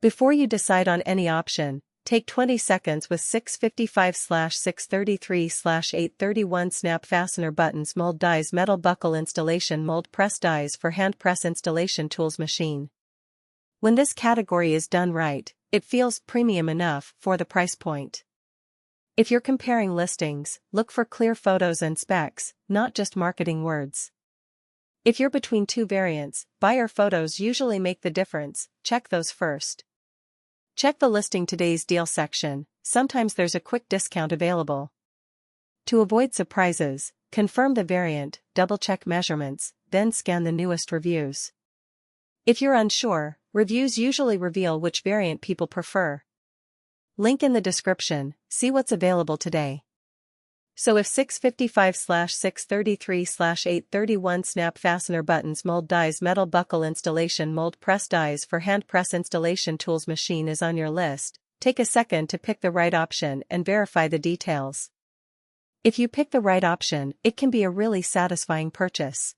Before you decide on any option, take 20 seconds with 655/633/831 snap fastener buttons mold dies metal buckle installation mold press dies for hand press installation tools machine. When this category is done right, it feels premium enough for the price point. If you're comparing listings, look for clear photos and specs, not just marketing words. If you're between two variants, buyer photos usually make the difference, check those first. Check the listing today's deal section, sometimes there's a quick discount available. To avoid surprises, confirm the variant, double-check measurements, then scan the newest reviews. If you're unsure, reviews usually reveal which variant people prefer. Link in the description, see what's available today. So if 655/633/831 snap fastener buttons mold dies metal buckle installation mold press dies for hand press installation tools machine is on your list, take a second to pick the right option and verify the details. If you pick the right option, it can be a really satisfying purchase.